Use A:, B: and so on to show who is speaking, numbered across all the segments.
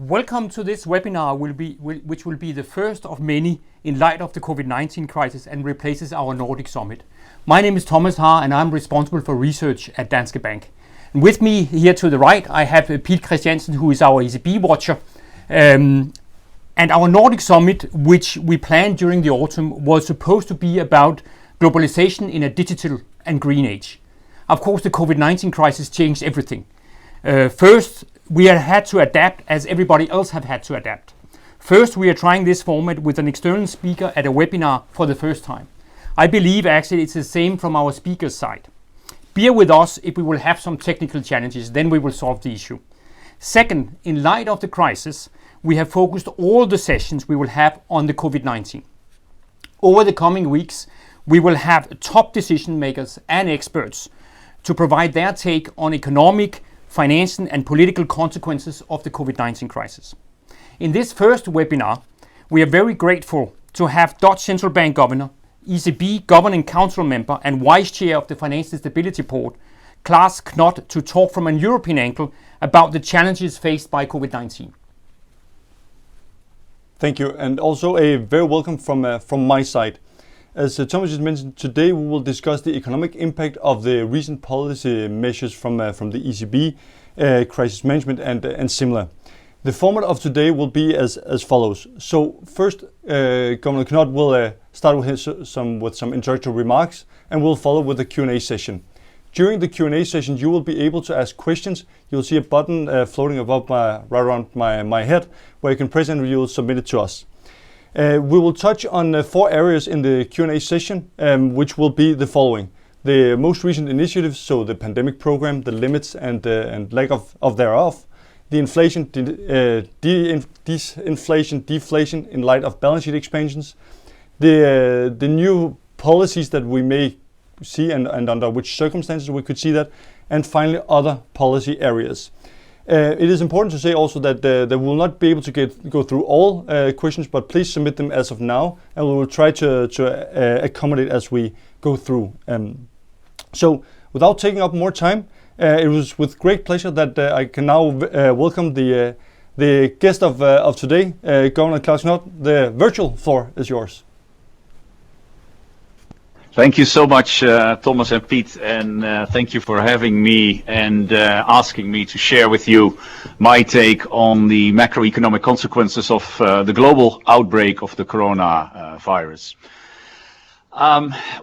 A: Welcome to this webinar, which will be the first of many in light of the COVID-19 crisis and replaces our Nordic Summit. My name is Thomas Haar and I'm responsible for research at Danske Bank. And with me here to the right, I have Pete Christiansen, who is our ECB watcher. And our Nordic Summit, which we planned during the autumn, was supposed to be about globalization in a digital and green age. Of course, the COVID-19 crisis changed everything. First, we have had to adapt as everybody else have had to adapt. First, we are trying this format with an external speaker at a webinar for the first time. I believe actually it's the same from our speaker's side. Bear with us if we will have some technical challenges, then we will solve the issue. Second, in light of the crisis, we have focused all the sessions we will have on the COVID-19. Over the coming weeks, we will have top decision makers and experts to provide their take on economic, financial and political consequences of the COVID-19 crisis. In this first webinar, we are very grateful to have Dutch Central Bank Governor, ECB Governing Council Member and Vice Chair of the Financial Stability Board, Klaas Knot, to talk from a European angle about the challenges faced by COVID-19.
B: Thank you, and also a very welcome from my side. As Thomas just mentioned, today we will discuss the economic impact of the recent policy measures from the ECB, crisis management and similar. The format of today will be as follows. So first, Governor Knot will start with some introductory remarks, and we'll follow with a Q&A session. During the Q&A session, you will be able to ask questions. You'll see a button floating above right around my head, where you can press and you'll submit it to us. We will touch on 4 areas in the Q&A session, which will be the following. The most recent initiatives, so the pandemic program, the limits and lack of thereof, the inflation, disinflation, deflation in light of balance sheet expansions, the new policies that we may see and under which circumstances we could see that, and finally other policy areas. It is important to say also that we will not be able to go through all questions, but please submit them as of now, and we will try to accommodate as we go through. So, without taking up more time, it was with great pleasure that I can now welcome the guest of today, Governor Klaas Knot. The virtual floor is yours.
C: Thank you so much, Thomas and Pete, and thank you for having me and asking me to share with you my take on the macroeconomic consequences of the global outbreak of the coronavirus.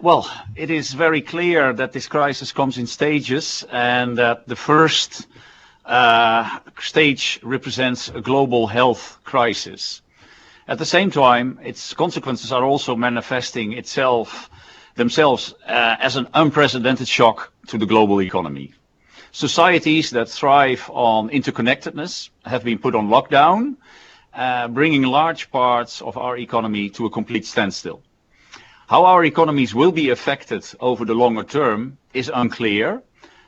C: Well, it is very clear that this crisis comes in stages, and that the first stage represents a global health crisis. At the same time, its consequences are also manifesting themselves as an unprecedented shock to the global economy. Societies that thrive on interconnectedness have been put on lockdown, bringing large parts of our economy to a complete standstill. How our economies will be affected over the longer term is unclear.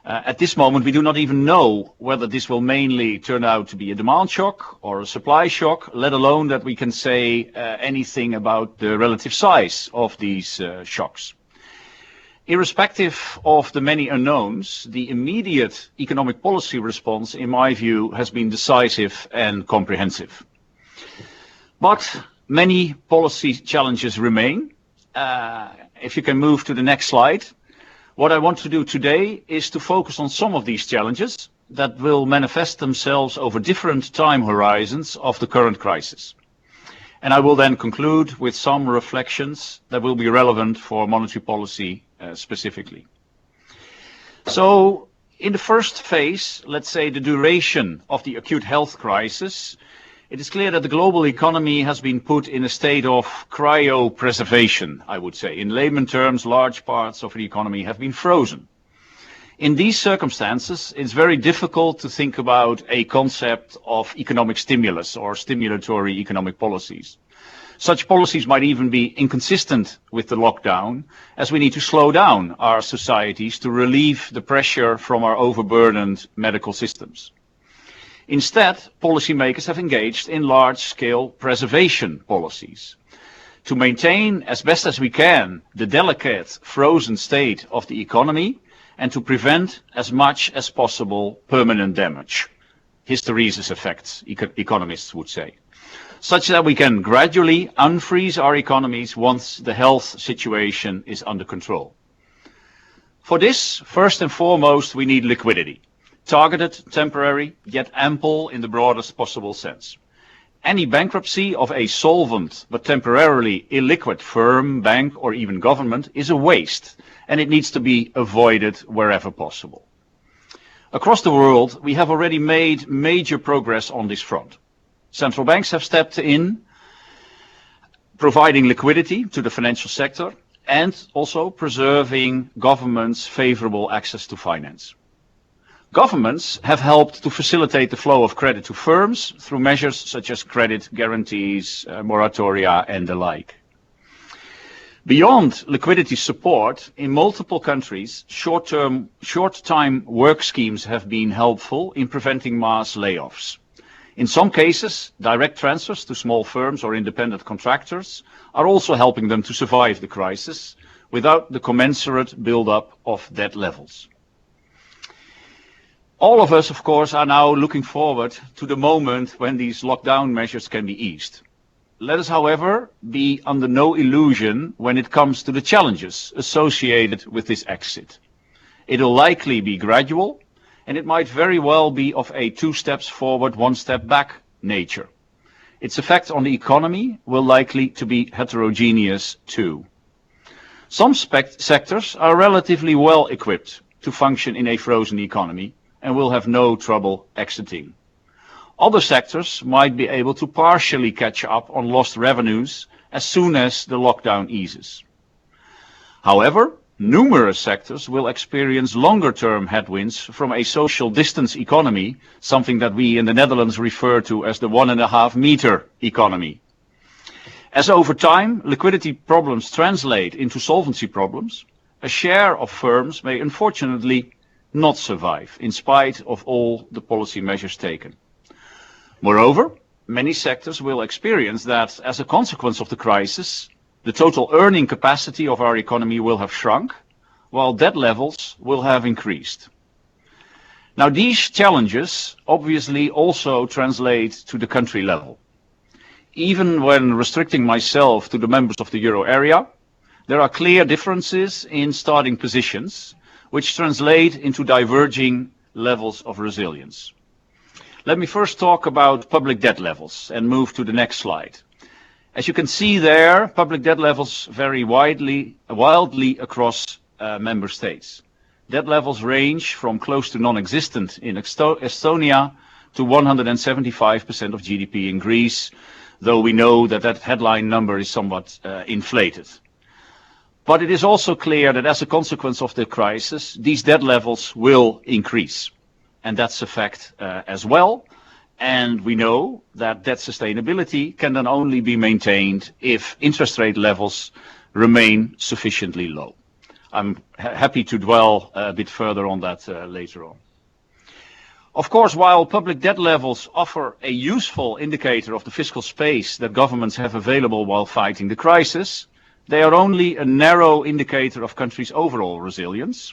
C: At this moment, we do not even know whether this will mainly turn out to be a demand shock or a supply shock, let alone that we can say anything about the relative size of these shocks. Irrespective of the many unknowns, the immediate economic policy response, in my view, has been decisive and comprehensive. But many policy challenges remain. If you can move to the next slide. What I want to do today is to focus on some of these challenges that will manifest themselves over different time horizons of the current crisis. And I will then conclude with some reflections that will be relevant for monetary policy specifically. So, in the first phase, let's say the duration of the acute health crisis, it is clear that the global economy has been put in a state of cryopreservation, I would say. In layman terms, large parts of the economy have been frozen. In these circumstances, it's very difficult to think about a concept of economic stimulus or stimulatory economic policies. Such policies might even be inconsistent with the lockdown, as we need to slow down our societies to relieve the pressure from our overburdened medical systems. Instead, policymakers have engaged in large-scale preservation policies to maintain as best as we can the delicate frozen state of the economy and to prevent as much as possible permanent damage. hysteresis effects, economists would say, such that we can gradually unfreeze our economies once the health situation is under control. For this, first and foremost, we need liquidity, targeted, temporary, yet ample in the broadest possible sense. Any bankruptcy of a solvent but temporarily illiquid firm, bank, or even government is a waste, and it needs to be avoided wherever possible. Across the world, we have already made major progress on this front. Central banks have stepped in, providing liquidity to the financial sector and also preserving governments' favorable access to finance. Governments have helped to facilitate the flow of credit to firms through measures such as credit guarantees, moratoria, and the like. Beyond liquidity support, in multiple countries, short-time work schemes have been helpful in preventing mass layoffs. In some cases, direct transfers to small firms or independent contractors are also helping them to survive the crisis without the commensurate build-up of debt levels. All of us, of course, are now looking forward to the moment when these lockdown measures can be eased. Let us, however, be under no illusion when it comes to the challenges associated with this exit. It will likely be gradual, and it might very well be of a 2 steps forward, 1 step back nature. Its effect on the economy will likely to be heterogeneous too. Some sectors are relatively well equipped to function in a frozen economy and will have no trouble exiting. Other sectors might be able to partially catch up on lost revenues as soon as the lockdown eases. However, numerous sectors will experience longer-term headwinds from a social distance economy, something that we in the Netherlands refer to as the 1.5 meter economy. As over time liquidity problems translate into solvency problems, a share of firms may unfortunately not survive in spite of all the policy measures taken. Moreover, many sectors will experience that as a consequence of the crisis, the total earning capacity of our economy will have shrunk, while debt levels will have increased. Now, these challenges obviously also translate to the country level. Even when restricting myself to the members of the euro area, there are clear differences in starting positions, which translate into diverging levels of resilience. Let me first talk about public debt levels and move to the next slide. As you can see there, public debt levels vary wildly across member states. Debt levels range from close to non-existent in Estonia to 175% of GDP in Greece, though we know that that headline number is somewhat inflated. But it is also clear that as a consequence of the crisis, these debt levels will increase. And that's a fact as well. And we know that debt sustainability can then only be maintained if interest rate levels remain sufficiently low. I'm happy to dwell a bit further on that later on. Of course, while public debt levels offer a useful indicator of the fiscal space that governments have available while fighting the crisis, they are only a narrow indicator of countries' overall resilience.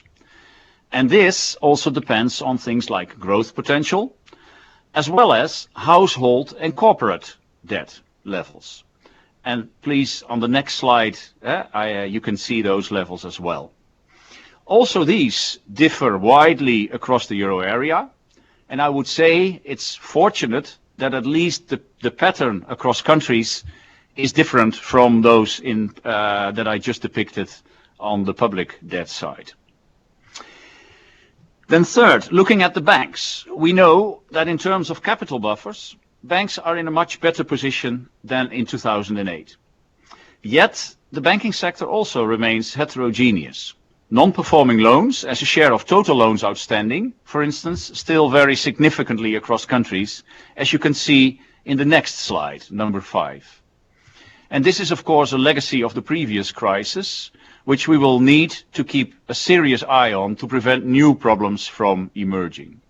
C: And this also depends on things like growth potential, as well as household and corporate debt levels. And please, on the next slide, you can see those levels as well. Also, these differ widely across the euro area, and I would say it's fortunate that at least the pattern across countries is different from those that I just depicted on the public debt side. Then third, looking at the banks, we know that in terms of capital buffers, banks are in a much better position than in 2008. Yet, the banking sector also remains heterogeneous. Non-performing loans, as a share of total loans outstanding, for instance, still vary significantly across countries, as you can see in the next slide, number 5. And this is, of course, a legacy of the previous crisis, which we will need to keep a serious eye on to prevent new problems from emerging.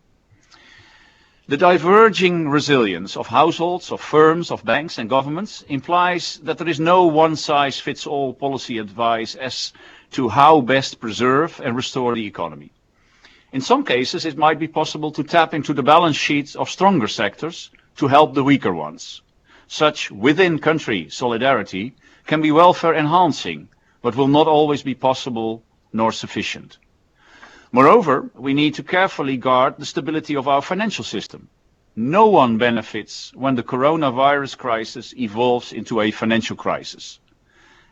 C: The diverging resilience of households, of firms, of banks and governments implies that there is no one-size-fits-all policy advice as to how best preserve and restore the economy. In some cases, it might be possible to tap into the balance sheets of stronger sectors to help the weaker ones. Such within-country solidarity can be welfare enhancing, but will not always be possible nor sufficient. Moreover, we need to carefully guard the stability of our financial system. No one benefits when the coronavirus crisis evolves into a financial crisis.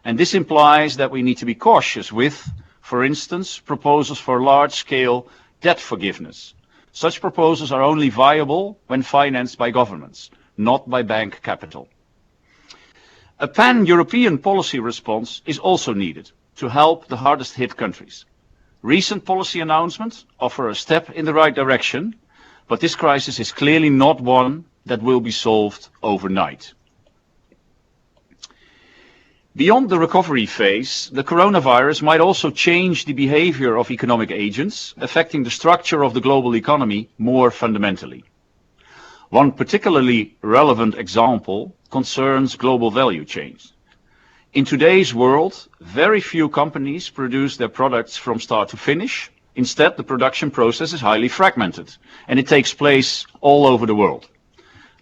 C: And this implies that we need to be cautious with, for instance, proposals for large-scale debt forgiveness. Such proposals are only viable when financed by governments, not by bank capital. A pan-European policy response is also needed to help the hardest hit countries. Recent policy announcements offer a step in the right direction, but this crisis is clearly not one that will be solved overnight. Beyond the recovery phase, the coronavirus might also change the behavior of economic agents, affecting the structure of the global economy more fundamentally. One particularly relevant example concerns global value chains. In today's world, very few companies produce their products from start to finish. Instead, the production process is highly fragmented, and it takes place all over the world.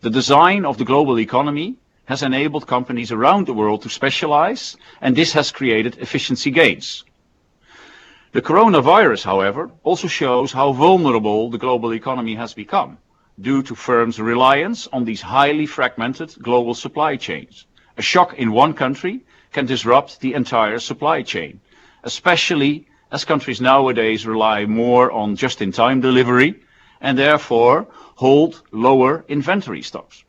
C: The design of the global economy has enabled companies around the world to specialize, and this has created efficiency gains. The coronavirus, however, also shows how vulnerable the global economy has become due to firms' reliance on these highly fragmented global supply chains. A shock in one country can disrupt the entire supply chain, especially as countries nowadays rely more on just-in-time delivery and therefore hold lower inventory stocks.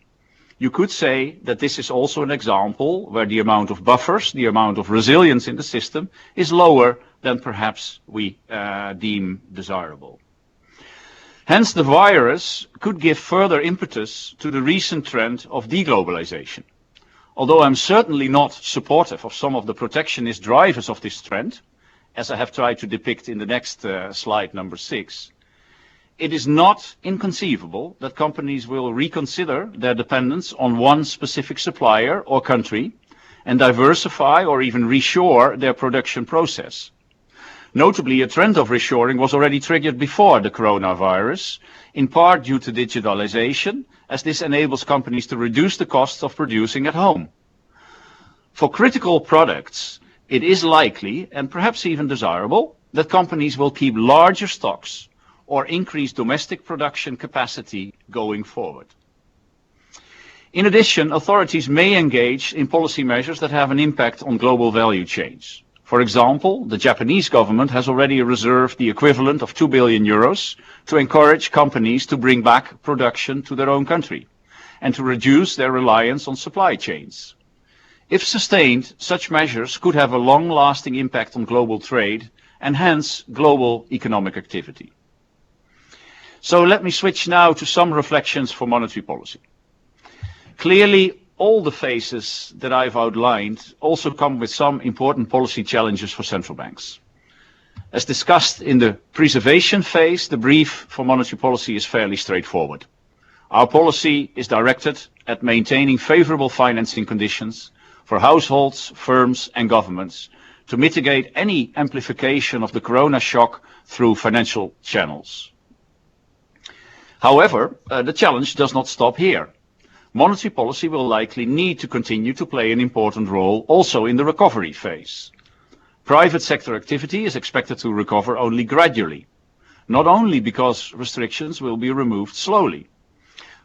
C: You could say that this is also an example where the amount of buffers, the amount of resilience in the system is lower than perhaps we deem desirable. Hence, the virus could give further impetus to the recent trend of deglobalization. Although I'm certainly not supportive of some of the protectionist drivers of this trend, as I have tried to depict in the next slide, number 6, it is not inconceivable that companies will reconsider their dependence on one specific supplier or country and diversify or even reshore their production process. Notably, a trend of reshoring was already triggered before the coronavirus, in part due to digitalization, as this enables companies to reduce the costs of producing at home. For critical products, it is likely, and perhaps even desirable, that companies will keep larger stocks or increase domestic production capacity going forward. In addition, authorities may engage in policy measures that have an impact on global value chains. For example, the Japanese government has already reserved the equivalent of 2 billion euros to encourage companies to bring back production to their own country and to reduce their reliance on supply chains. If sustained, such measures could have a long-lasting impact on global trade and hence global economic activity. So let me switch now to some reflections for monetary policy. Clearly, all the phases that I've outlined also come with some important policy challenges for central banks. As discussed in the preservation phase, the brief for monetary policy is fairly straightforward. Our policy is directed at maintaining favorable financing conditions for households, firms and governments to mitigate any amplification of the corona shock through financial channels. However, the challenge does not stop here. Monetary policy will likely need to continue to play an important role also in the recovery phase. Private sector activity is expected to recover only gradually, not only because restrictions will be removed slowly,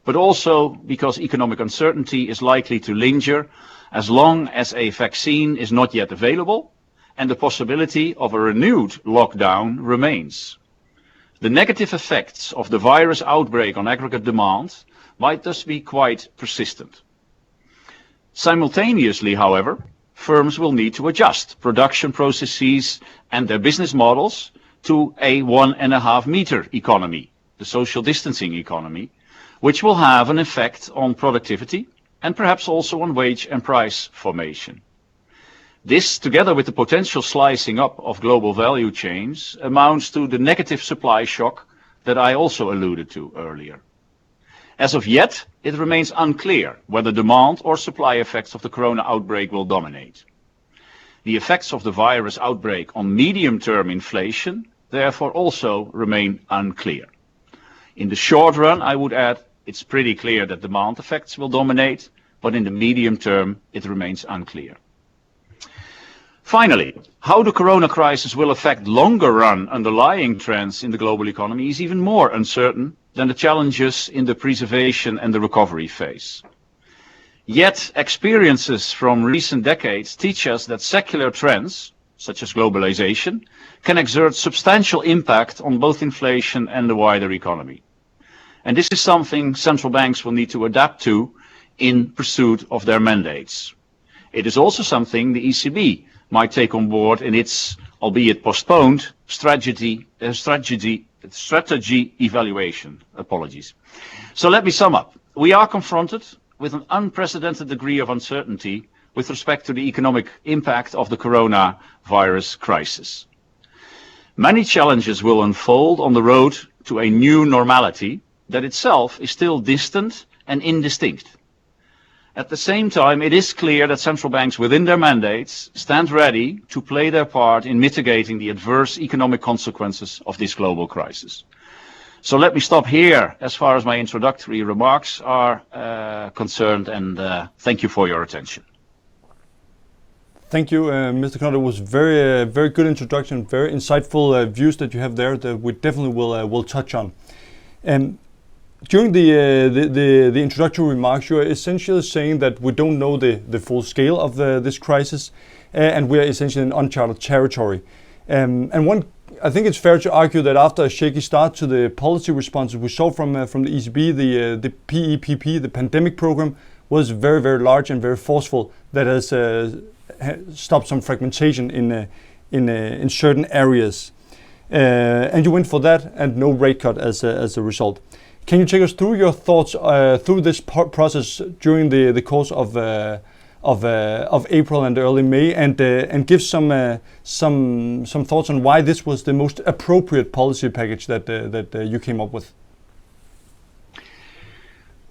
C: but also because economic uncertainty is likely to linger as long as a vaccine is not yet available and the possibility of a renewed lockdown remains. The negative effects of the virus outbreak on aggregate demand might thus be quite persistent. Simultaneously, however, firms will need to adjust production processes and their business models to a 1.5 meter economy, the social distancing economy, which will have an effect on productivity and perhaps also on wage and price formation. This, together with the potential slicing up of global value chains, amounts to the negative supply shock that I also alluded to earlier. As of yet, it remains unclear whether demand or supply effects of the corona outbreak will dominate. The effects of the virus outbreak on medium-term inflation therefore also remain unclear. In the short run, I would add, it's pretty clear that demand effects will dominate, but in the medium term, it remains unclear. Finally, how the corona crisis will affect longer-run underlying trends in the global economy is even more uncertain than the challenges in the preservation and the recovery phase. Yet, experiences from recent decades teach us that secular trends, such as globalization, can exert substantial impact on both inflation and the wider economy. And this is something central banks will need to adapt to in pursuit of their mandates. It is also something the ECB might take on board in its, albeit postponed, strategy evaluation. Apologies. So let me sum up. We are confronted with an unprecedented degree of uncertainty with respect to the economic impact of the coronavirus crisis. Many challenges will unfold on the road to a new normality that itself is still distant and indistinct. At the same time, it is clear that central banks within their mandates stand ready to play their part in mitigating the adverse economic consequences of this global crisis. So let me stop here as far as my introductory remarks are concerned, and thank you for your attention.
B: Thank you, Mr. Knott. It was very good introduction, very insightful views that you have there that we definitely will touch on. During the introductory remarks, you are essentially saying that we don't know the full scale of this crisis, and we are essentially in uncharted territory. I think it's fair to argue that after a shaky start to the policy responses we saw from the ECB, the PEPP, the pandemic program, was very large and very forceful. That has stopped some fragmentation in certain areas, and you went for that, and no rate cut as a result. Can you take us through your thoughts through this process during the course of April and early May, and give some thoughts on why this was the most appropriate policy package that you came up with?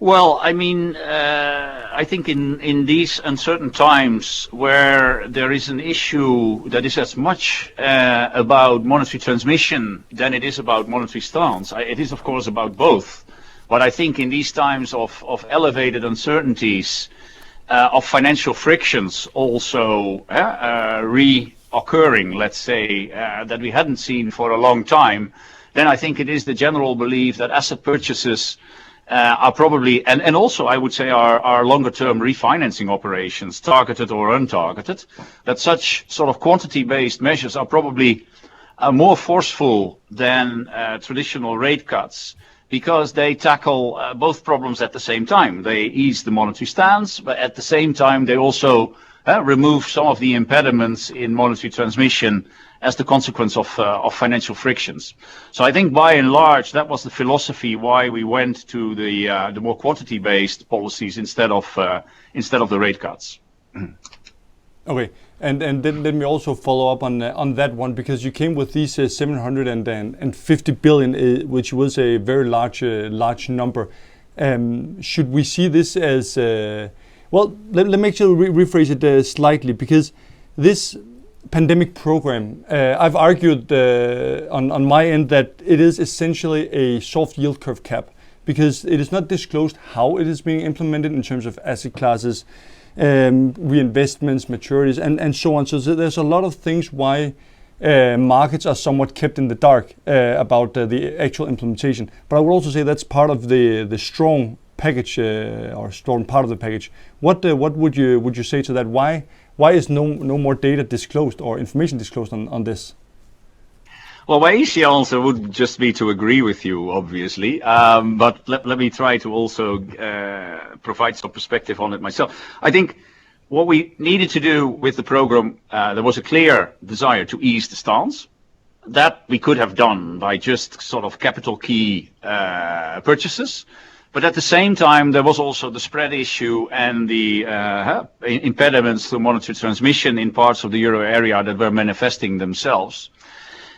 C: Well, I mean, I think in these uncertain times where there is an issue that is as much about monetary transmission than it is about monetary stance, it is of course about both. But I think in these times of elevated uncertainties, of financial frictions also reoccurring, let's say, that we hadn't seen for a long time, then I think it is the general belief that asset purchases are probably, and also I would say our longer term refinancing operations, targeted or untargeted, that such sort of quantity based measures are probably more forceful than traditional rate cuts, because they tackle both problems at the same time. They ease the monetary stance, but at the same time they also remove some of the impediments in monetary transmission as the consequence of financial frictions. So I think by and large that was the philosophy why we went to the more quantity-based policies instead of the rate cuts.
B: Okay, and then let me also follow up on that one, because you came with these 750 billion, which was a very large number. Should we see this as well? Let me actually rephrase it slightly, because this pandemic program, I've argued on my end that it is essentially a soft yield curve cap, because it is not disclosed how it is being implemented in terms of asset classes, reinvestments, maturities, and so on. So there's a lot of things why markets are somewhat kept in the dark about the actual implementation. But I would also say that's part of the strong package, or strong part of the package. What would you say to that? Why is no more data disclosed or information disclosed on this?
C: Well, my easy answer would just be to agree with you, obviously. But let me try to also provide some perspective on it myself. I think what we needed to do with the program, there was a clear desire to ease the stance. That we could have done by just sort of capital key purchases. But at the same time, there was also the spread issue and the impediments to monetary transmission in parts of the euro area that were manifesting themselves.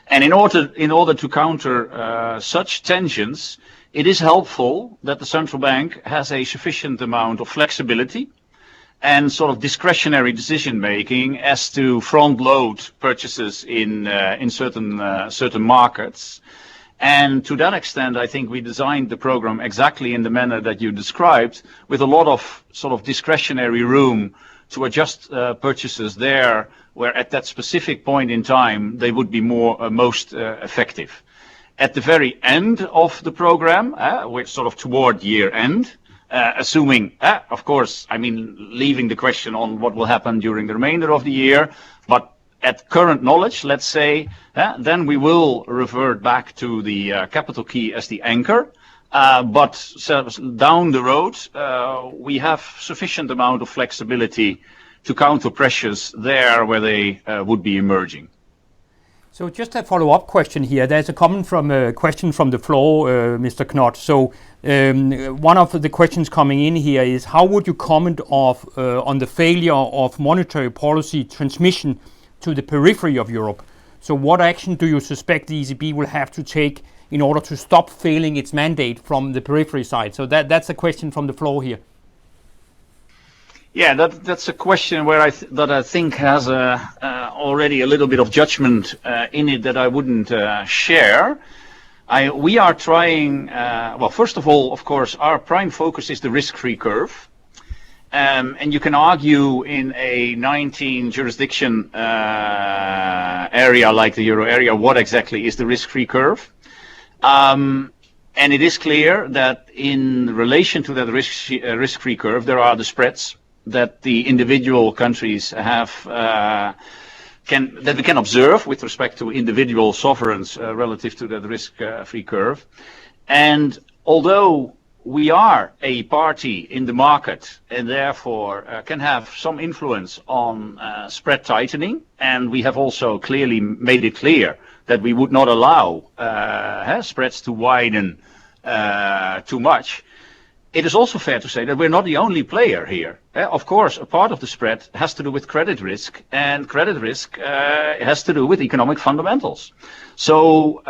C: And in order to counter such tensions, it is helpful that the central bank has a sufficient amount of flexibility and sort of discretionary decision making as to front load purchases in certain markets. And to that extent, I think we designed the program exactly in the manner that you described, with a lot of sort of discretionary room to adjust purchases there, where at that specific point in time they would be most effective. At the very end of the program, which sort of toward year end, assuming, of course, I mean, leaving the question on what will happen during the remainder of the year, but at current knowledge, let's say, then we will revert back to the capital key as the anchor. But down the road, we have sufficient amount of flexibility to counter pressures there where they would be emerging.
A: So just a follow-up question here. There's a question from the floor, Mr. Knott. So one of the questions coming in here is, how would you comment on the failure of monetary policy transmission to the periphery of Europe? So what action do you suspect the ECB will have to take in order to stop failing its mandate from the periphery side? So that's a question from the floor here.
C: Yeah, that's a question where I think has already a little bit of judgment in it that I wouldn't share. We are trying, well, first of all, of course, our prime focus is the risk-free curve. And you can argue in a 19 jurisdiction area like the euro area, what exactly is the risk-free curve? And it is clear that in relation to that risk-free curve, there are the spreads that the individual countries have, that we can observe with respect to individual sovereigns relative to that risk-free curve. And although we are a party in the market and therefore can have some influence on spread tightening, and we have also clearly made it clear that we would not allow spreads to widen too much. It is also fair to say that we're not the only player here. Of course, a part of the spread has to do with credit risk, and credit risk has to do with economic fundamentals. So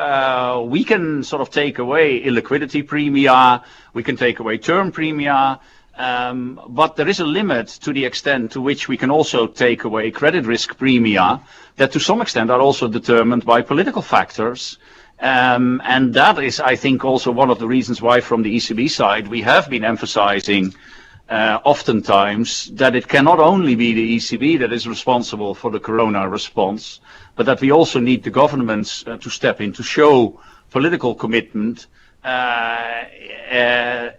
C: we can sort of take away illiquidity premia, we can take away term premia, but there is a limit to the extent to which we can also take away credit risk premia that to some extent are also determined by political factors. And that is, I think, also one of the reasons why from the ECB side we have been emphasizing oftentimes that it cannot only be the ECB that is responsible for the corona response, but that we also need the governments to step in to show political commitment, a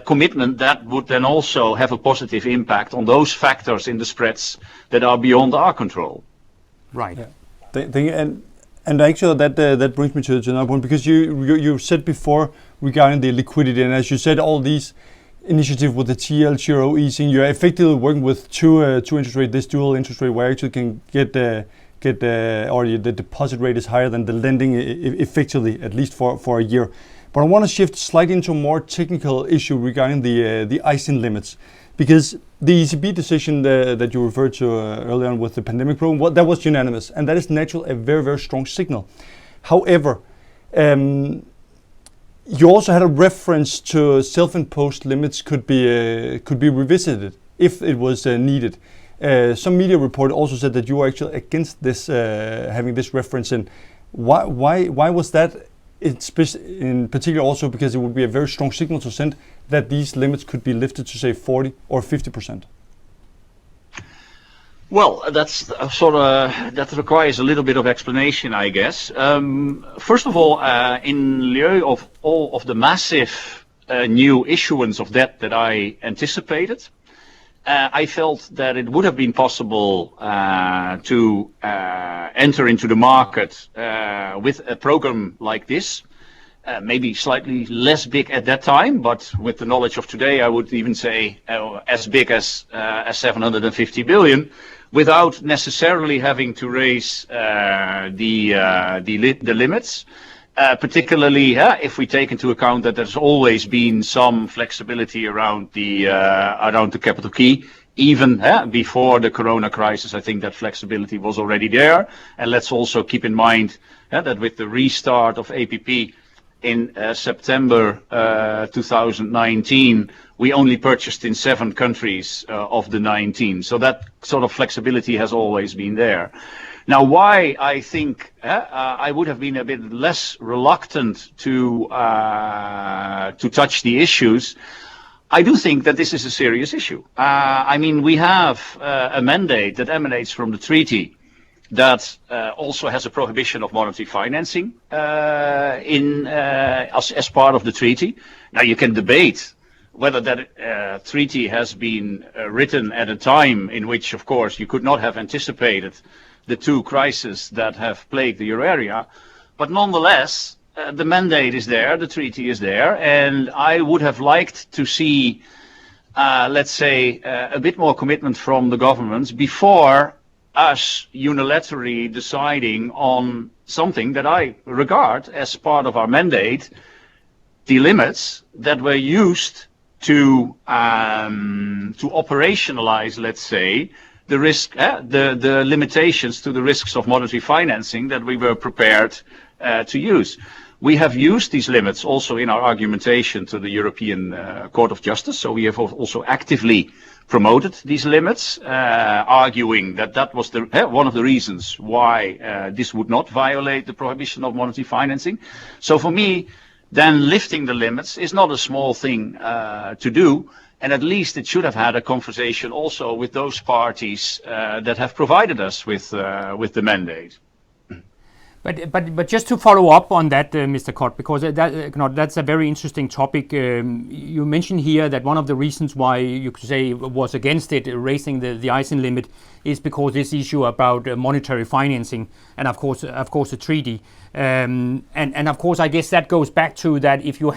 C: commitment that would then also have a positive impact on those factors in the spreads that are beyond our control.
A: Right.
B: Yeah. And actually, that brings me to another point, because you said before regarding the liquidity, and as you said, all these initiatives with the TLTRO easing, you're effectively working with two interest rate, this dual interest rate, where you actually can get or the deposit rate is higher than the lending effectively, at least for a year. But I want to shift slightly into a more technical issue regarding the icing limits, because the ECB decision that you referred to earlier on with the pandemic program, that was unanimous, and that is naturally a very, very strong signal. However, you also had a reference to self-imposed limits could be revisited if it was needed. Some media report also said that you were actually against this, having this reference in. Why was that? In particular, also because it would be a very strong signal to send that these limits could be lifted to say 40 or 50%.
C: Well, that's that requires a little bit of explanation, I guess. First of all, in lieu of all of the massive new issuance of debt that I anticipated, I felt that it would have been possible to enter into the market with a program like this, maybe slightly less big at that time, but with the knowledge of today, I would even say as big as 750 billion, without necessarily having to raise the limits. Particularly if we take into account that there's always been some flexibility around the capital key, even before the corona crisis. I think that flexibility was already there. And let's also keep in mind that with the restart of APP in September 2019, we only purchased in 7 countries of the 19. So that sort of flexibility has always been there. Now, why I think I would have been a bit less reluctant to touch the issues. I do think that this is a serious issue. I mean, we have a mandate that emanates from the treaty that also has a prohibition of monetary financing as part of the treaty. Now, you can debate whether that treaty has been written at a time in which, of course, you could not have anticipated the 2 crises that have plagued the euro area. But nonetheless, the mandate is there, the treaty is there, and I would have liked to see, let's say, a bit more commitment from the governments before us unilaterally deciding on something that I regard as part of our mandate, the limits that were used to operationalize, let's say, the risk, the limitations to the risks of monetary financing that we were prepared to use. We have used these limits also in our argumentation to the European Court of Justice. So we have also actively promoted these limits, arguing that that was one of the reasons why this would not violate the prohibition of monetary financing. So for me, then lifting the limits is not a small thing to do. And at least it should have had a conversation also with those parties that have provided us with the mandate.
A: But just to follow up on that, Mr. Kott, because that's a very interesting topic. You mentioned here that one of the reasons why you could say was against it, raising the ISIN limit, is because this issue about monetary financing and of course the treaty. And of course, I guess that goes back to that if you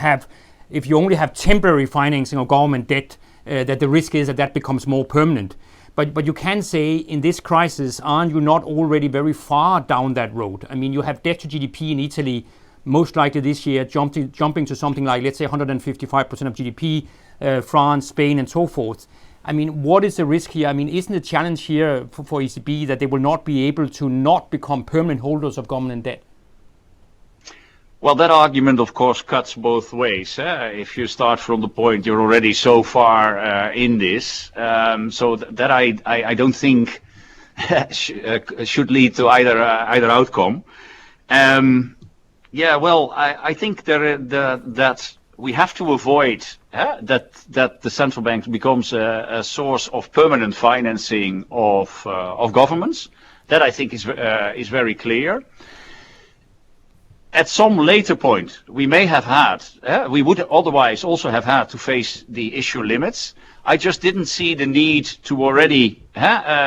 A: only have temporary financing of government debt, that the risk is that becomes more permanent. But you can say in this crisis, aren't you not already very far down that road? I mean, you have debt to GDP in Italy, most likely this year, jumping to something like, let's say, 155% of GDP, France, Spain, and so forth. I mean, what is the risk here? I mean, isn't the challenge here for ECB that they will not be able to not become permanent holders of government debt?
C: Well, that argument, of course, cuts both ways. If you start from the point you're already so far in this, so that I don't think should lead to either outcome. Well, I think that we have to avoid that the central bank becomes a source of permanent financing of governments. That I think is very clear. At some later point, we may have had, we would otherwise also have had to face the issue limits. I just didn't see the need to already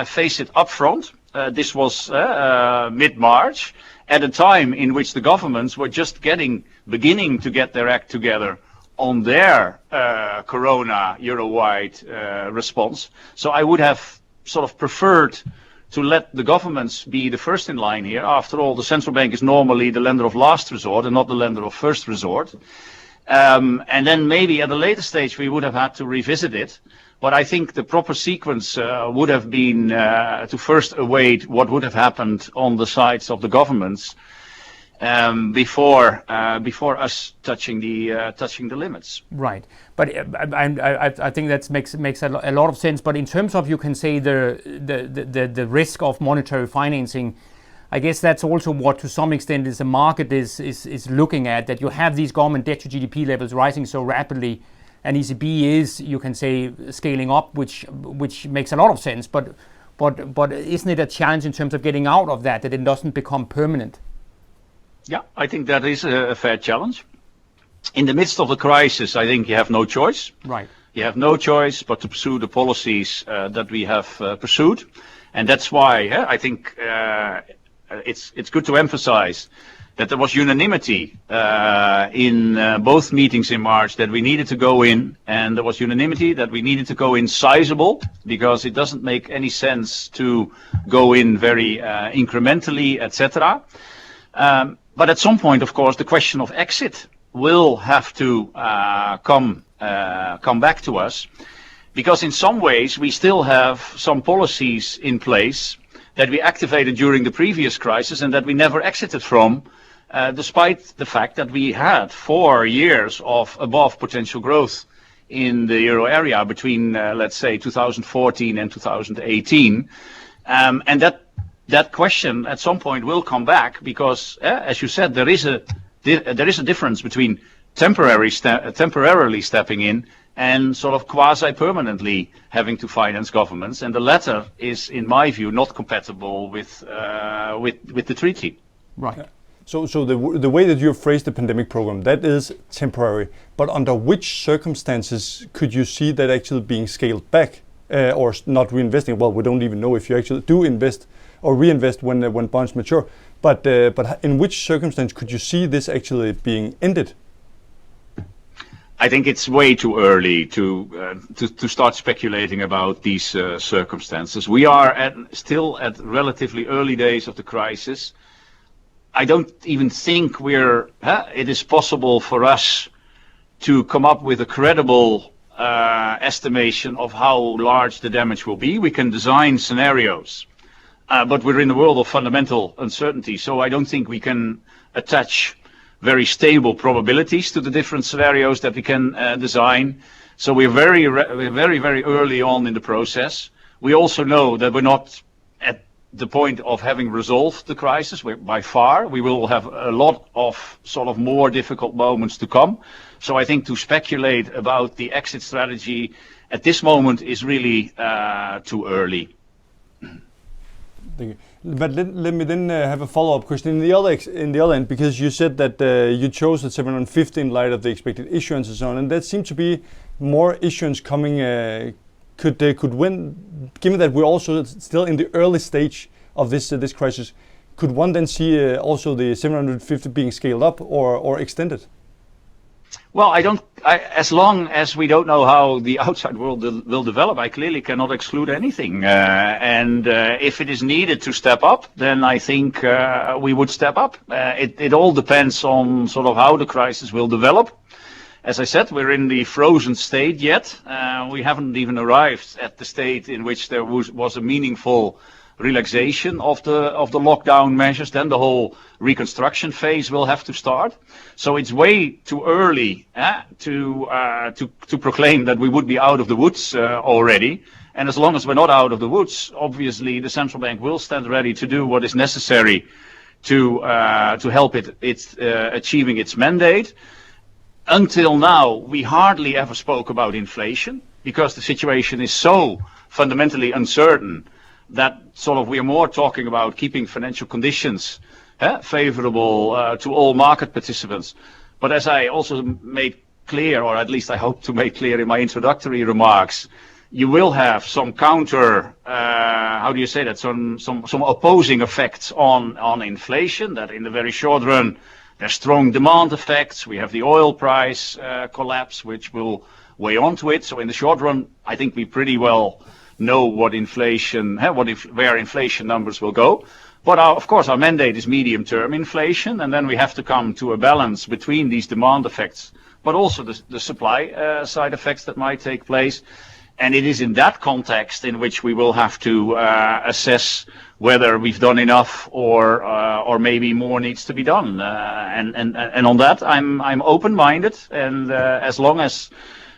C: face it up front. This was mid-March, at a time in which the governments were just beginning to get their act together on their Corona Euro-wide response. So I would have sort of preferred to let the governments be the first in line here. After all, the central bank is normally the lender of last resort and not the lender of first resort. And then maybe at a later stage we would have had to revisit it. But I think the proper sequence would have been to first await what would have happened on the sides of the governments before us touching the limits.
A: Right, but I think that makes a lot of sense. But in terms of, you can say, the risk of monetary financing, I guess that's also what to some extent is the market is looking at, that you have these government debt to GDP levels rising so rapidly, and ECB is, you can say, scaling up, which makes a lot of sense. But isn't it a challenge in terms of getting out of that it doesn't become permanent?
C: Yeah, I think that is a fair challenge. In the midst of the crisis, I think you have no choice.
A: Right.
C: You have no choice but to pursue the policies that we have pursued. And that's why I think it's good to emphasize that there was unanimity in both meetings in March that we needed to go in, and there was unanimity that we needed to go in sizable, because it doesn't make any sense to go in very incrementally, etc. But at some point, of course, the question of exit will have to come back to us, because in some ways we still have some policies in place that we activated during the previous crisis and that we never exited from despite the fact that we had 4 years of above potential growth in the euro area between, let's say, 2014 and 2018. And that question at some point will come back because, as you said, there is a difference between temporarily stepping in and sort of quasi-permanently having to finance governments, and the latter is, in my view, not compatible with the treaty.
B: Right. So the way that you have phrased the pandemic program, that is temporary. But under which circumstances could you see that actually being scaled back or not reinvesting? Well, we don't even know if you actually do invest or reinvest when bonds mature. But in which circumstance could you see this actually being ended?
C: I think it's way too early to start speculating about these circumstances. We are still at relatively early days of the crisis. I don't even think it is possible for us to come up with a credible estimation of how large the damage will be. We can design scenarios, but we're in a world of fundamental uncertainty, so I don't think we can attach very stable probabilities to the different scenarios that we can design. So we're very, very early on in the process. We also know that we're not at the point of having resolved the crisis. By far, we will have a lot of sort of more difficult moments to come. So I think to speculate about the exit strategy at this moment is really too early.
B: Thank you. But let me then have a follow-up question in the other end, because you said that you chose the 750 in light of the expected issuance and so on, and that seemed to be more issuance coming. Could win, given that we're also still in the early stage of this crisis, could one then see also the 750 being scaled up or extended?
C: Well, as long as we don't know how the outside world will develop, I clearly cannot exclude anything. And if it is needed to step up, then I think we would step up. It all depends on sort of how the crisis will develop. As I said, we're in the frozen state yet. We haven't even arrived at the state in which there was a meaningful relaxation of the lockdown measures. Then the whole reconstruction phase will have to start. So it's way too early to proclaim that we would be out of the woods already. And as long as we're not out of the woods, obviously the central bank will stand ready to do what is necessary to help it achieving its mandate. Until now, we hardly ever spoke about inflation because the situation is so fundamentally uncertain that sort of we are more talking about keeping financial conditions favorable to all market participants. But as I also made clear, or at least I hope to make clear in my introductory remarks, you will have some counter, how do you say that, some opposing effects on inflation, that in the very short run there's strong demand effects. We have the oil price collapse, which will weigh onto it. So in the short run, I think we pretty well know what inflation, where inflation numbers will go. But of course, our mandate is medium-term inflation, and then we have to come to a balance between these demand effects, but also the supply side effects that might take place. And it is in that context in which we will have to assess whether we've done enough or maybe more needs to be done. And on that, I'm open-minded, and as long as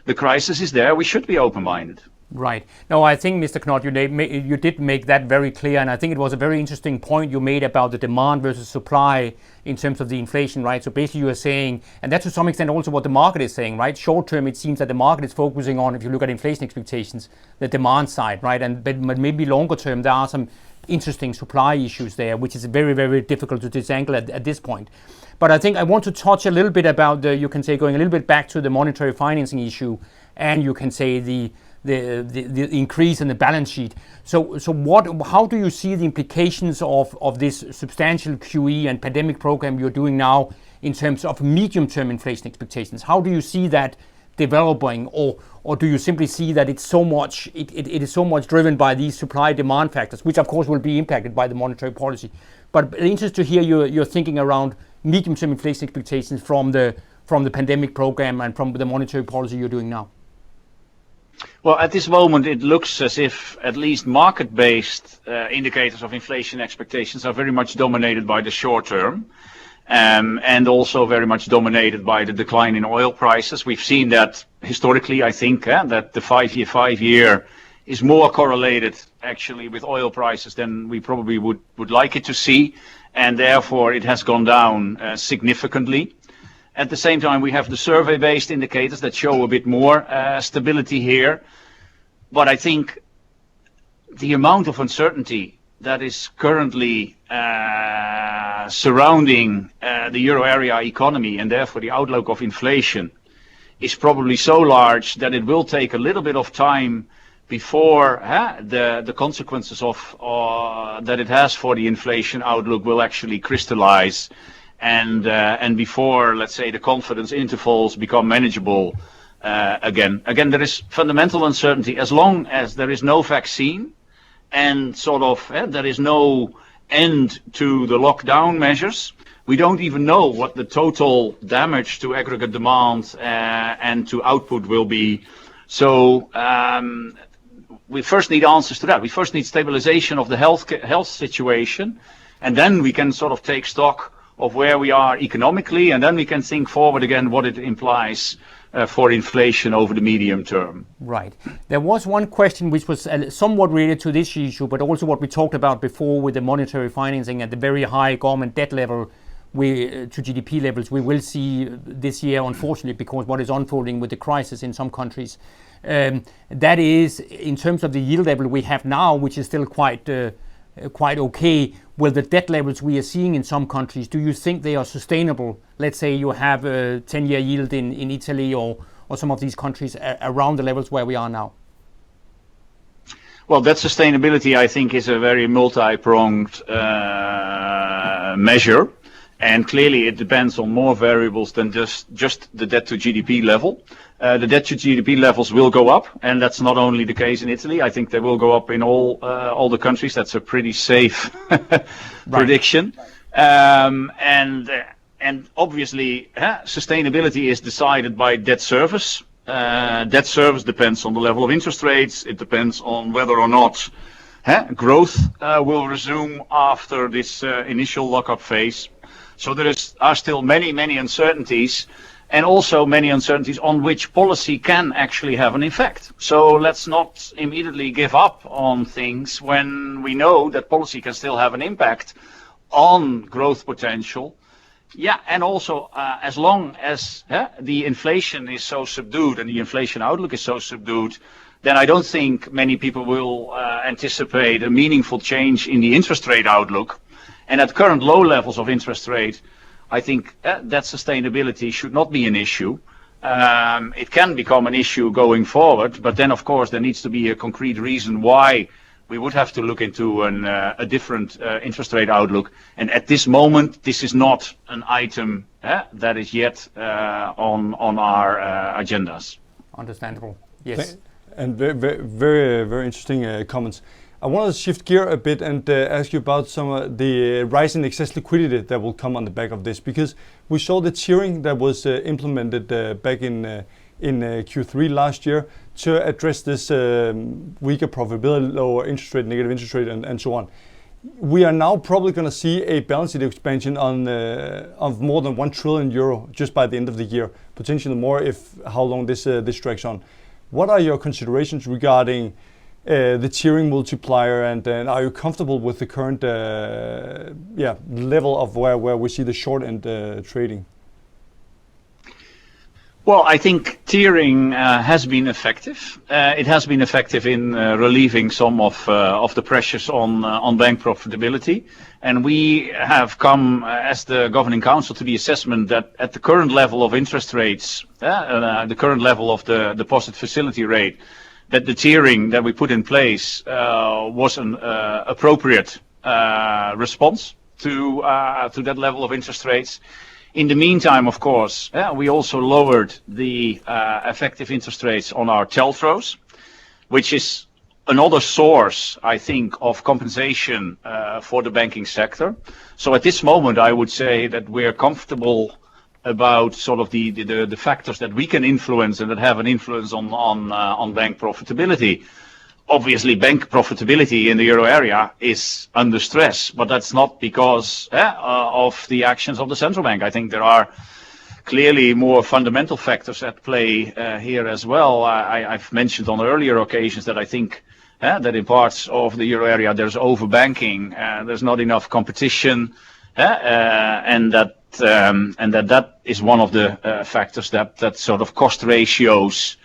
C: the crisis is there, we should be open-minded.
A: Right. No, I think, Mr. Knott, you did make that very clear, and I think it was a very interesting point you made about the demand versus supply in terms of the inflation, right? So basically you are saying, and that's to some extent also what the market is saying, right? Short term, it seems that the market is focusing on, if you look at inflation expectations, the demand side, right? But maybe longer term, there are some interesting supply issues there, which is very, very difficult to disentangle at this point. But I think I want to touch a little bit about you can say, going a little bit back to the monetary financing issue, and you can say the increase in the balance sheet. So how do you see the implications of this substantial QE and pandemic program you're doing now in terms of medium-term inflation expectations? How do you see that developing, or do you simply see that it's so much it is so much driven by these supply-demand factors, which of course will be impacted by the monetary policy? But interested to hear your thinking around medium-term inflation expectations from the pandemic program and from the monetary policy you're doing now.
C: Well, at this moment, it looks as if at least market-based indicators of inflation expectations are very much dominated by the short term. and also very much dominated by the decline in oil prices. We've seen that historically, I think, that the five-year is more correlated actually with oil prices than we probably would like it to see, and therefore it has gone down significantly. At the same time, we have the survey-based indicators that show a bit more stability here, but I think the amount of uncertainty that is currently surrounding the euro area economy and therefore the outlook of inflation is probably so large that it will take a little bit of time before the consequences of that it has for the inflation outlook will actually crystallize, and before, let's say, the confidence intervals become manageable again. Again, there is fundamental uncertainty as long as there is no vaccine and sort of there is no end to the lockdown measures. We don't even know what the total damage to aggregate demand and to output will be. So we first need answers to that. We first need stabilization of the health situation, and then we can sort of take stock of where we are economically, and then we can think forward again what it implies for inflation over the medium term.
A: Right. There was one question which was somewhat related to this issue, but also what we talked about before with the monetary financing at the very high government debt level to GDP levels we will see this year, unfortunately, because what is unfolding with the crisis in some countries. That is, in terms of the yield level we have now, which is still quite okay. Will the debt levels we are seeing in some countries, do you think they are sustainable? Let's say you have a 10-year yield in Italy or some of these countries around the levels where we are now.
C: Well, that sustainability, I think, is a very multi-pronged measure. And clearly it depends on more variables than just the debt to GDP level. The debt to GDP levels will go up, and that's not only the case in Italy. I think they will go up in all the countries. That's a pretty safe prediction. And obviously, sustainability is decided by debt service. Debt service depends on the level of interest rates. It depends on whether or not growth will resume after this initial lockup phase. So there are still many uncertainties, and also many uncertainties on which policy can actually have an effect. So let's not immediately give up on things when we know that policy can still have an impact on growth potential. Yeah, and also as long as the inflation is so subdued and the inflation outlook is so subdued, then I don't think many people will anticipate a meaningful change in the interest rate outlook. And at current low levels of interest rate, I think that sustainability should not be an issue. It can become an issue going forward, but then of course there needs to be a concrete reason why we would have to look into a different interest rate outlook. And at this moment, this is not an item that is yet on our agendas.
A: Understandable. Yes.
B: And very interesting comments. I want to shift gear a bit and ask you about some of the rise in excess liquidity that will come on the back of this, because we saw the tiering that was implemented back in Q3 last year to address this weaker profitability, lower interest rate, negative interest rate, and so on. We are now probably going to see a balance sheet expansion of more than 1 trillion euro just by the end of the year, potentially more if how long this drags on. What are your considerations regarding the tiering multiplier, and are you comfortable with the current level of where we see the short end trading?
C: Well, I think tiering has been effective. It has been effective in relieving some of the pressures on bank profitability, and we have come as the governing council to the assessment that at the current level of interest rates, the current level of the deposit facility rate, that the tiering that we put in place was an appropriate response to that level of interest rates. In the meantime, of course, we also lowered the effective interest rates on our TLTROs, which is another source, I think, of compensation for the banking sector. So at this moment, I would say that we're comfortable about sort of the factors that we can influence and that have an influence on bank profitability. obviously bank profitability in the euro area is under stress, but that's not because of the actions of the central bank. I think there are clearly more fundamental factors at play here as well. I've mentioned on earlier occasions that I think that in parts of the euro area there's overbanking, there's not enough competition, and that is one of the factors that sort of cost ratios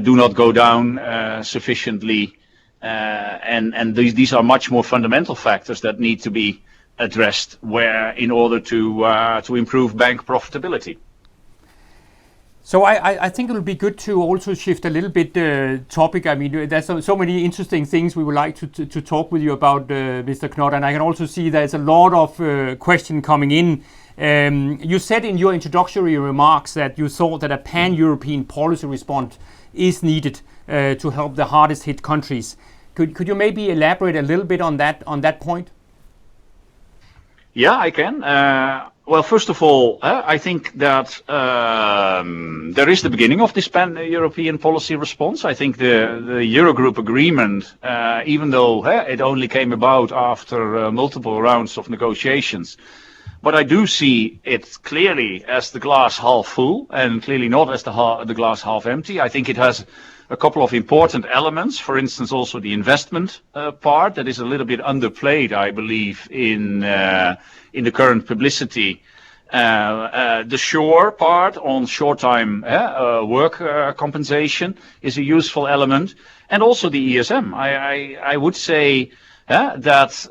C: do not go down sufficiently, and these are much more fundamental factors that need to be addressed in order to improve bank profitability.
A: So I think it will be good to also shift a little bit topic. I mean, there's so many interesting things we would like to talk with you about, Mr. Knott, and I can also see there's a lot of questions coming in. You said in your introductory remarks that you thought that a pan-European policy response is needed to help the hardest hit countries. Could you maybe elaborate a little bit on that point?
C: Yeah, I can. Well, first of all, I think that there is the beginning of this pan-European policy response. I think the Eurogroup agreement, even though it only came about after multiple rounds of negotiations, but I do see it clearly as the glass half full and clearly not as the glass half empty. I think it has a couple of important elements. For instance, also the investment part that is a little bit underplayed, I believe, in the current publicity. The shore part on short-time work compensation is a useful element, and also the ESM. I would say that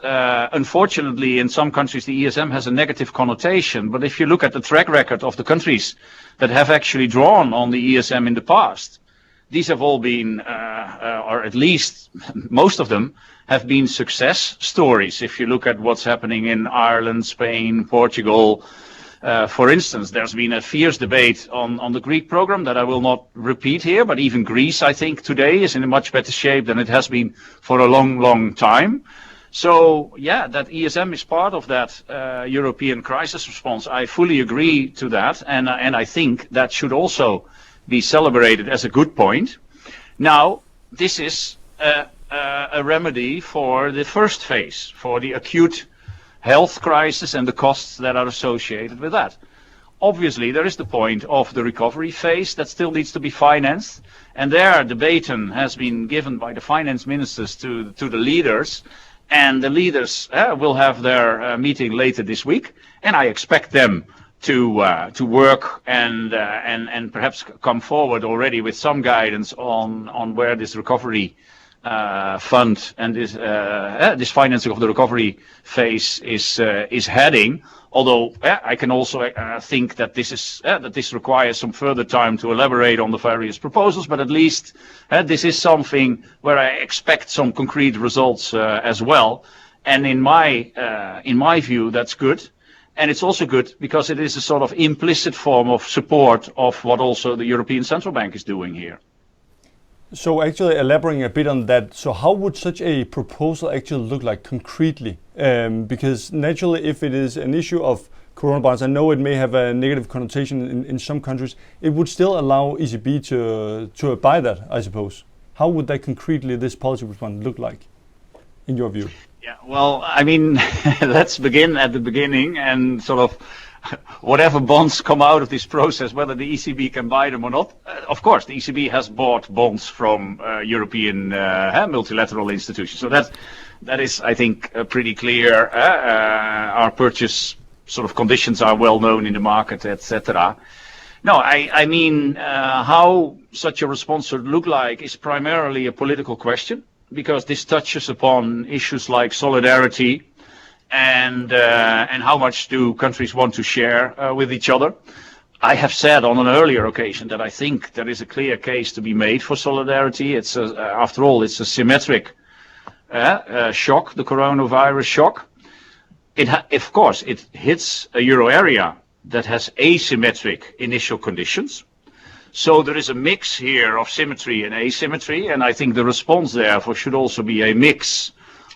C: unfortunately in some countries the ESM has a negative connotation, but if you look at the track record of the countries that have actually drawn on the ESM in the past, these have all been, or at least most of them, have been success stories. If you look at what's happening in Ireland, Spain, Portugal, for instance, there's been a fierce debate on the Greek program that I will not repeat here, but even Greece, I think, today is in a much better shape than it has been for a long, long time. So, yeah, that ESM is part of that European crisis response. I fully agree to that, and I think that should also be celebrated as a good point. Now, this is a remedy for the first phase, for the acute health crisis and the costs that are associated with that. Obviously, there is the point of the recovery phase that still needs to be financed, and there the baton has been given by the finance ministers to the leaders, and the leaders will have their meeting later this week, and I expect them to work and perhaps come forward already with some guidance on where this recovery fund and this financing of the recovery phase is heading. Although I can also think that this requires some further time to elaborate on the various proposals, but at least this is something where I expect some concrete results as well. And in my view, that's good. And it's also good because it is a sort of implicit form of support of what also the European Central Bank is doing here.
B: So actually elaborating a bit on that, so how would such a proposal actually look like concretely? Because naturally, if it is an issue of coronavirus, I know it may have a negative connotation in some countries, it would still allow ECB to abide that, I suppose. How would that concretely, this policy response, look like, in your view?
C: Yeah, well, I mean, let's begin at the beginning and sort of whatever bonds come out of this process, whether the ECB can buy them or not. Of course, the ECB has bought bonds from European multilateral institutions. So that is, I think, pretty clear. Our purchase sort of conditions are well known in the market, etc. No, I mean, how such a response should look like is primarily a political question, because this touches upon issues like solidarity and how much do countries want to share with each other. I have said on an earlier occasion that I think there is a clear case to be made for solidarity. It's after all, it's a symmetric shock, the coronavirus shock. Of course, it hits a euro area that has asymmetric initial conditions. So there is a mix here of symmetry and asymmetry, and I think the response therefore should also be a mix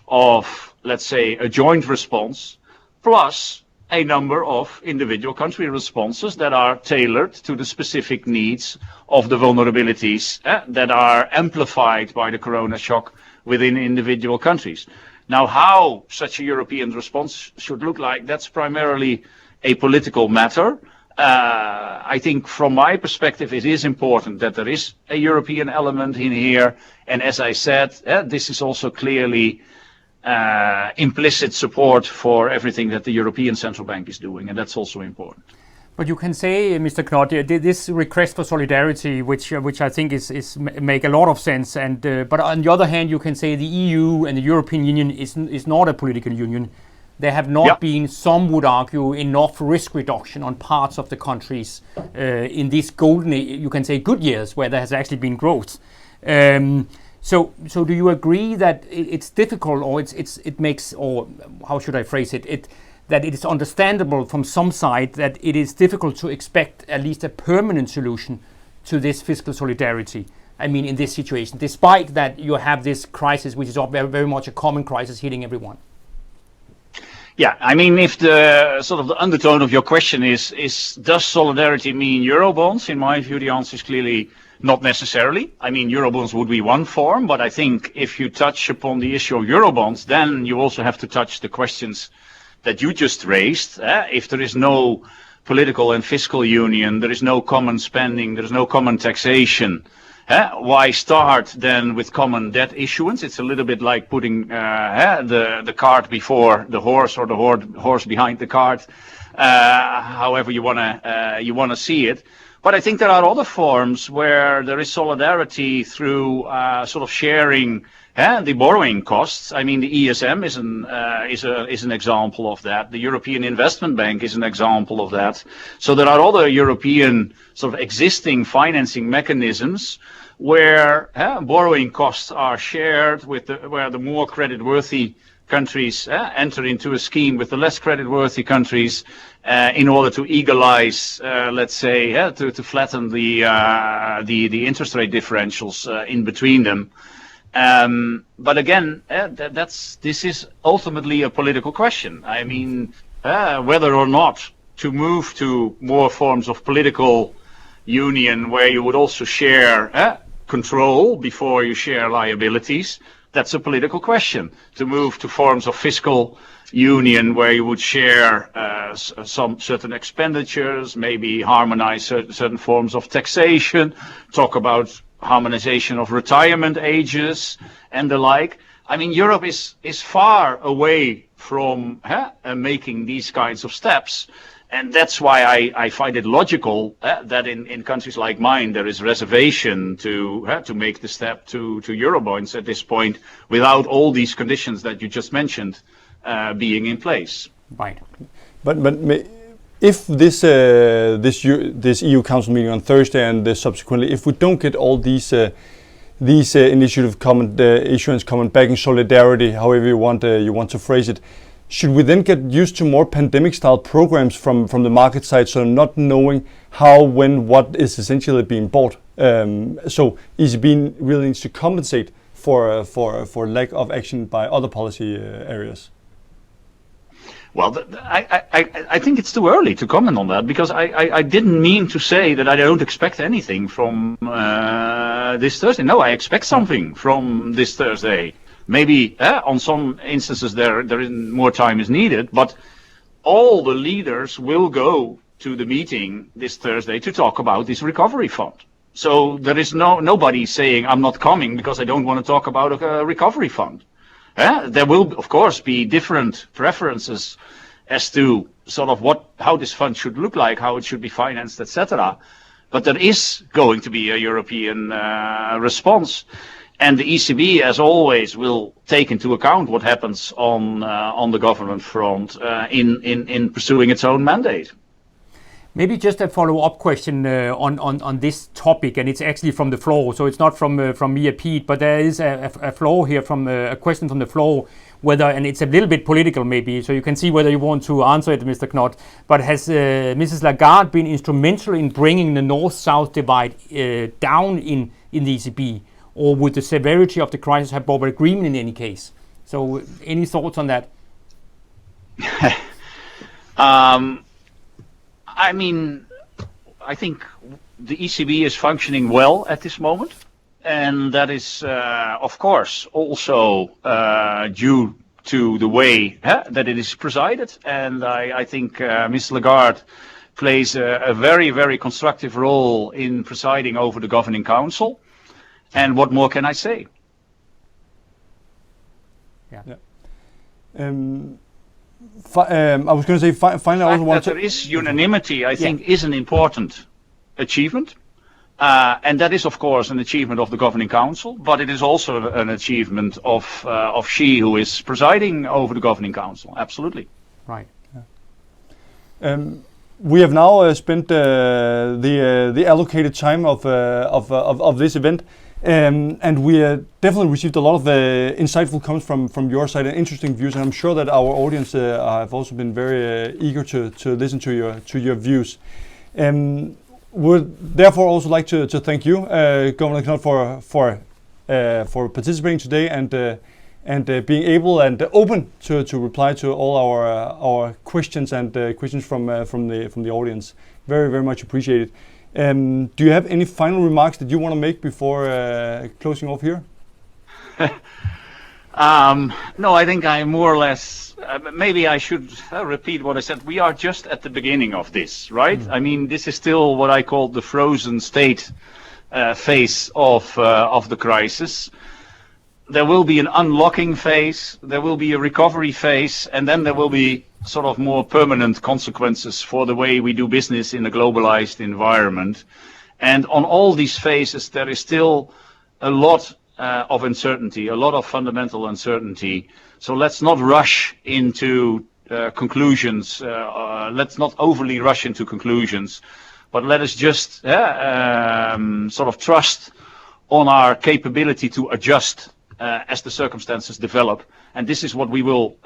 C: of, let's say, a joint response plus a number of individual country responses that are tailored to the specific needs of the vulnerabilities that are amplified by the corona shock within individual countries. Now, how such a European response should look like, that's primarily a political matter. I think from my perspective, it is important that there is a European element in here. And as I said, this is also clearly implicit support for everything that the European Central Bank is doing. And that's also important.
A: But you can say, Mr. Knott, this request for solidarity, which I think is make a lot of sense. And but on the other hand, you can say the EU and the European Union is not a political union. There have not been, some would argue, enough risk reduction on parts of the countries in these golden, you can say, good years where there has actually been growth. So do you agree that it's difficult, or it makes, or how should I phrase it, that it is understandable from some side that it is difficult to expect at least a permanent solution to this fiscal solidarity? I mean, in this situation, despite that you have this crisis, which is very, very much a common crisis hitting everyone.
C: Yeah, I mean, if the sort of the undertone of your question is does solidarity mean Eurobonds? In my view, the answer is clearly not necessarily. I mean, Eurobonds would be one form, but I think if you touch upon the issue of Eurobonds, then you also have to touch the questions that you just raised. If there is no political and fiscal union, there is no common spending, there is no common taxation, why start then with common debt issuance? It's a little bit like putting the cart before the horse, or the horse behind the cart, however you wanna see it. But I think there are other forms where there is solidarity through sort of sharing the borrowing costs. I mean, the ESM is an example of that. The European Investment Bank is an example of that. So there are other European sort of existing financing mechanisms where borrowing costs are shared with where the more creditworthy countries enter into a scheme with the less creditworthy countries in order to egalize, let's say, to flatten the interest rate differentials in between them. But again, this is ultimately a political question. I mean, whether or not to move to more forms of political union where you would also share control before you share liabilities, that's a political question. To move to forms of fiscal union where you would share some certain expenditures, maybe harmonize certain forms of taxation, talk about harmonization of retirement ages and the like. I mean, Europe is far away from making these kinds of steps. And that's why I find it logical that in countries like mine there is reservation to make the step to Eurobonds at this point without all these conditions that you just mentioned being in place.
A: Right.
B: But if this EU Council meeting on Thursday and subsequently, if we don't get all these initiative common issuance coming back in solidarity, however you want to phrase it, should we then get used to more pandemic-style programs from the market side, so not knowing how, when, what is essentially being bought? So ECB really needs to compensate for lack of action by other policy areas.
C: Well, I think it's too early to comment on that, because I didn't mean to say that I don't expect anything from this Thursday. No, I expect something from this Thursday. Maybe on some instances there more time is needed, but all the leaders will go to the meeting this Thursday to talk about this recovery fund. So there is nobody saying I'm not coming because I don't want to talk about a recovery fund. There will, of course, be different preferences as to sort of how this fund should look like, how it should be financed, etc. But there is going to be a European response. And the ECB, as always, will take into account what happens on the government front in pursuing its own mandate.
A: Maybe just a follow-up question on this topic, and it's actually from the floor, so it's not from me or Pete, but there is a floor here from a question from the floor, and it's a little bit political maybe, so you can see whether you want to answer it, Mr. Knott. But has Mrs. Lagarde been instrumental in bringing the North-South divide down in the ECB? Or would the severity of the crisis have brought agreement in any case? So any thoughts on that?
C: Um, I mean, I think the ECB is functioning well at this moment, and that is, of course, also due to the way that it is presided. And I think Ms. Lagarde plays a very, very constructive role in presiding over the Governing Council. And what more can I say?
B: Yeah. I was going to say, finally, I also want to...
C: There is unanimity, I think, is an important achievement. And that is, of course, an achievement of the Governing Council, but it is also an achievement of she who is presiding over the Governing Council. Absolutely.
A: Right.
B: Yeah. We have now spent the allocated time of this event, and we definitely received a lot of insightful comments from your side and interesting views. And I'm sure that our audience have also been very eager to listen to your views. Would therefore also like to thank you, Governor Knott, for participating today and being able and open to reply to all our questions and questions from the audience. Very, very much appreciated. Do you have any final remarks that you want to make before closing off here?
C: No, I think I more or less, maybe I should repeat what I said. We are just at the beginning of this, right? I mean, this is still what I call the frozen state phase of the crisis. There will be an unlocking phase, there will be a recovery phase, and then there will be sort of more permanent consequences for the way we do business in a globalized environment. And on all these phases, there is still a lot of uncertainty, a lot of fundamental uncertainty. So let's not rush into conclusions. Let's not overly rush into conclusions, but let us just sort of trust on our capability to adjust as the circumstances develop. And this is what we will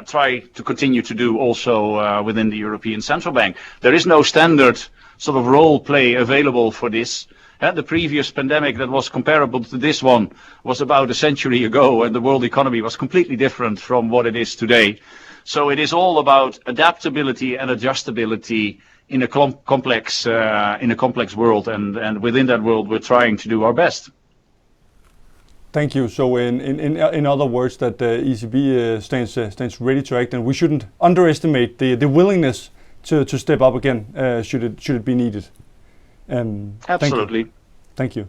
C: try to continue to do also within the European Central Bank. There is no standard sort of role play available for this. The previous pandemic that was comparable to this one was about a century ago, and the world economy was completely different from what it is today. So it is all about adaptability and adjustability in a complex world, and within that world we're trying to do our best.
B: Thank you. So in other words, that the ECB stands ready to act, and we shouldn't underestimate the willingness to step up again should it be needed.
C: Absolutely.
B: Thank you.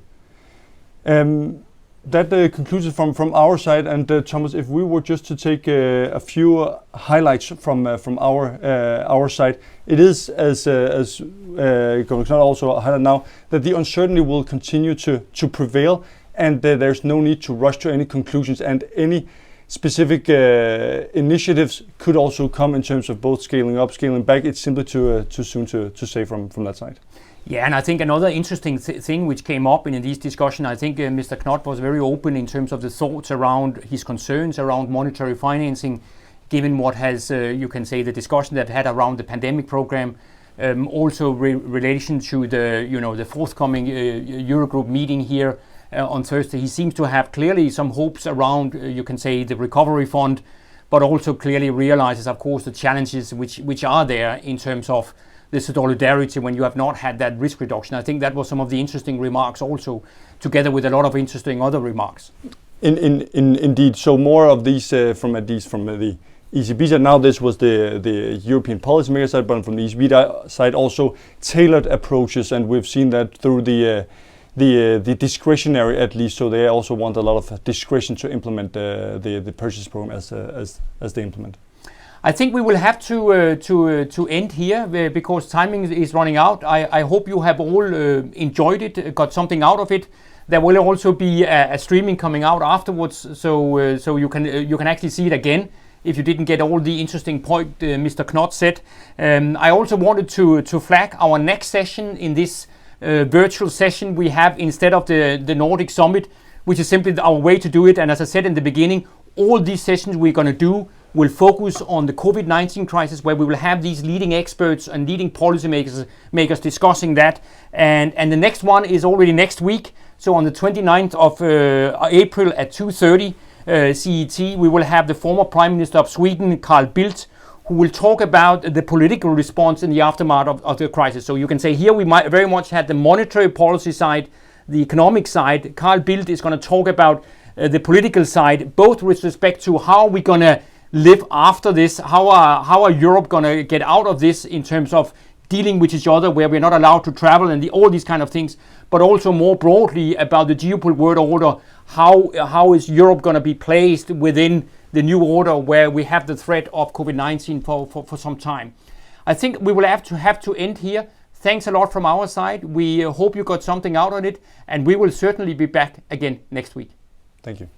B: That concludes it from our side. And Thomas, if we were just to take a few highlights from our side, it is as Governor Knott also highlighted now, that the uncertainty will continue to prevail, and there's no need to rush to any conclusions, and any specific initiatives could also come in terms of both scaling up, scaling back. It's simply too soon to say from that side.
A: Yeah, and I think another interesting thing which came up in this discussion, I think Mr. Knott was very open in terms of the thoughts around his concerns around monetary financing, given what has, you can say, the discussion that had around the pandemic program, also relation to the forthcoming Eurogroup meeting here on Thursday. He seems to have clearly some hopes around, you can say, the recovery fund, but also clearly realizes, of course, the challenges which are there in terms of the solidarity when you have not had that risk reduction. I think that was some of the interesting remarks also, together with a lot of interesting other remarks.
B: Indeed. So more of these from the ECB side. Now this was the European policymaker side, but from the ECB side also tailored approaches, and we've seen that through the discretionary, at least. So they also want a lot of discretion to implement the purchase program as they implement.
A: I think we will have to end here because timing is running out. I hope you have all enjoyed it, got something out of it. There will also be a streaming coming out afterwards, so you can actually see it again if you didn't get all the interesting point Mr. Knott said. I also wanted to flag our next session in this virtual session we have instead of the Nordic Summit, which is simply our way to do it. And as I said in the beginning, all these sessions we're going to do will focus on the COVID-19 crisis, where we will have these leading experts and leading policymakers discussing that. And the next one is already next week. So on the 29th of April at 2:30 CET, we will have the former Prime Minister of Sweden, Carl Bildt, who will talk about the political response in the aftermath of the crisis. So you can say here we might very much had the monetary policy side, the economic side. Carl Bildt is going to talk about the political side, both with respect to how we're going to live after this, how are Europe going to get out of this in terms of dealing with each other, where we're not allowed to travel and all these kind of things, but also more broadly about the geopolitical world order. How is Europe going to be placed within the new order where we have the threat of COVID-19 for some time? I think we will have to end here. Thanks a lot from our side. We hope you got something out of it, and we will certainly be back again next week.
B: Thank you.